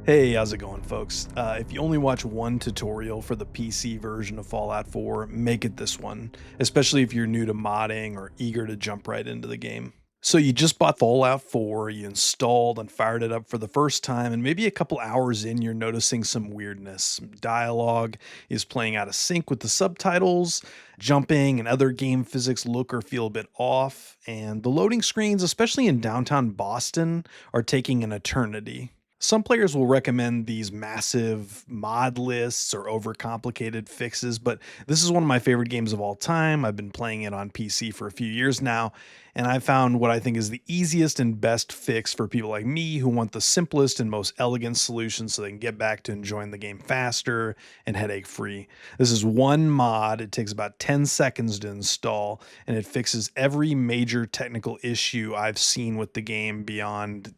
Hey, how's it going, folks? If you only watch one tutorial for the PC version of Fallout 4, make it this one, especially if you're new to modding or eager to jump right into the game. So you just bought Fallout 4, you installed and fired it up for the first time, and maybe a couple hours in, you're noticing some weirdness. Some dialogue is playing out of sync with the subtitles, jumping and other game physics look or feel a bit off, and the loading screens, especially in downtown Boston, are taking an eternity. Some players will recommend these massive mod lists or overcomplicated fixes, but this is one of my favorite games of all time. I've been playing it on PC for a few years now, and I found what I think is the easiest and best fix for people like me who want the simplest and most elegant solution so they can get back to enjoying the game faster and headache free. This is one mod. It takes about 10 seconds to install, and it fixes every major technical issue I've seen with the game beyond,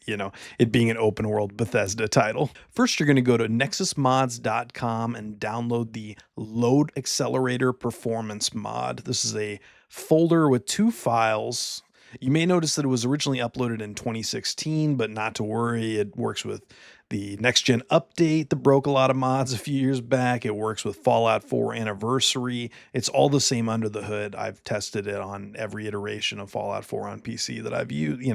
it being an open world Bethesda title. First, you're going to go to nexusmods.com and download the Load Accelerator Performance mod. This is a folder with two files. You may notice that it was originally uploaded in 2016, but not to worry, it works with the next gen update that broke a lot of mods a few years back. It works with Fallout 4 Anniversary. It's all the same under the hood. I've tested it on every iteration of Fallout 4 on PC that I've used,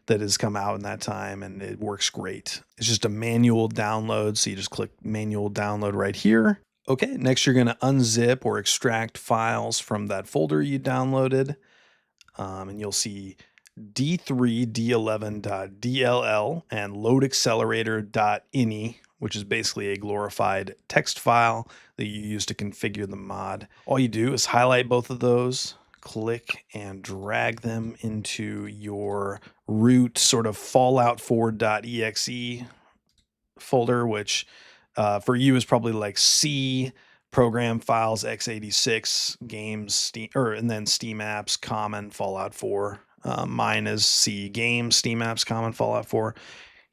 that has come out in that time, and it works great. It's just a manual download, so you just click manual download right here. Okay, next you're going to unzip or extract files from that folder you downloaded, and you'll see d3d11.dll and loadaccelerator.ini, which is basically a glorified text file that you use to configure the mod. All you do is highlight both of those, click and drag them into your root sort of fallout4.exe folder, which for you is probably like C, program files, x86, games, Steam, and then Steam apps, common, Fallout 4. Mine is C, games, Steam apps, common, Fallout 4.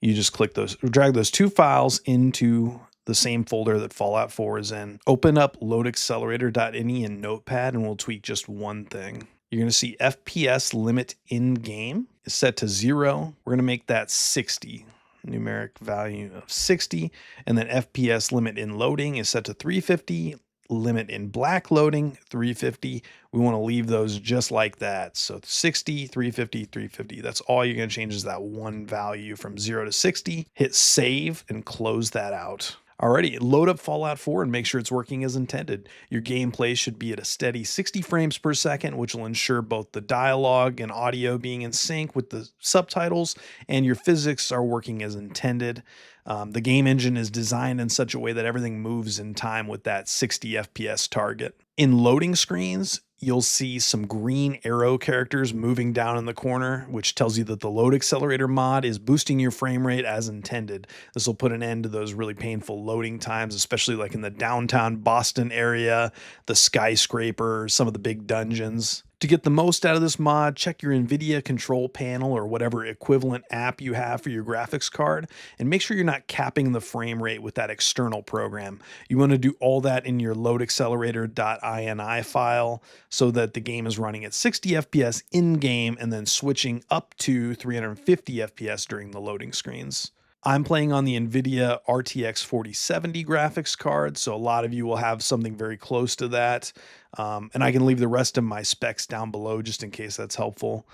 You just click those, drag those two files into the same folder that Fallout 4 is in. Open up loadaccelerator.ini in Notepad, and we'll tweak just one thing. You're going to see FPS limit in game is set to 0. We're going to make that 60. Numeric value of 60, and then FPS limit in loading is set to 350, limit in black loading 350. We want to leave those just like that. So 60, 350, 350. That's all you're going to change is that one value from 0 to 60. Hit save and close that out. Alrighty, load up Fallout 4 and make sure it's working as intended. Your gameplay should be at a steady 60 frames per second, which will ensure both the dialogue and audio being in sync with the subtitles, and your physics are working as intended. The game engine is designed in such a way that everything moves in time with that 60 FPS target. In loading screens, you'll see some green arrow characters moving down in the corner, which tells you that the load accelerator mod is boosting your frame rate as intended. This will put an end to those really painful loading times, especially like in the downtown Boston area, the skyscraper, some of the big dungeons. To get the most out of this mod, check your NVIDIA control panel or whatever equivalent app you have for your graphics card, and make sure you're not capping the frame rate with that external program. You want to do all that in your loadaccelerator.ini file so that the game is running at 60 FPS in-game and then switching up to 350 FPS during the loading screens. I'm playing on the NVIDIA RTX 4070 graphics card, so a lot of you will have something very close to that. And I can leave the rest of my specs down below just in case that's helpful.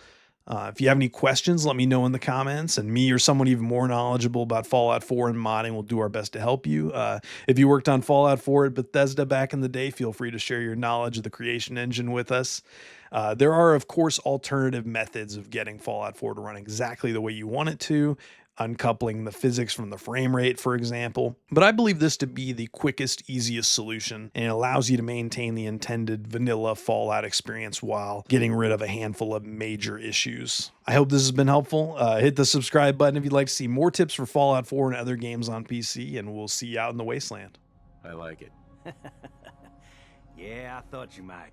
If you have any questions, let me know in the comments, and me or someone even more knowledgeable about Fallout 4 and modding will do our best to help you. If you worked on Fallout 4 at Bethesda back in the day, feel free to share your knowledge of the creation engine with us. There are, of course, alternative methods of getting Fallout 4 to run exactly the way you want it to, uncoupling the physics from the frame rate, for example. But I believe this to be the quickest, easiest solution, and it allows you to maintain the intended vanilla Fallout experience while getting rid of a handful of major issues. I hope this has been helpful. Hit the subscribe button if you'd like to see more tips for Fallout 4 and other games on PC, and we'll see you out in the wasteland. I like it. Yeah, I thought you might.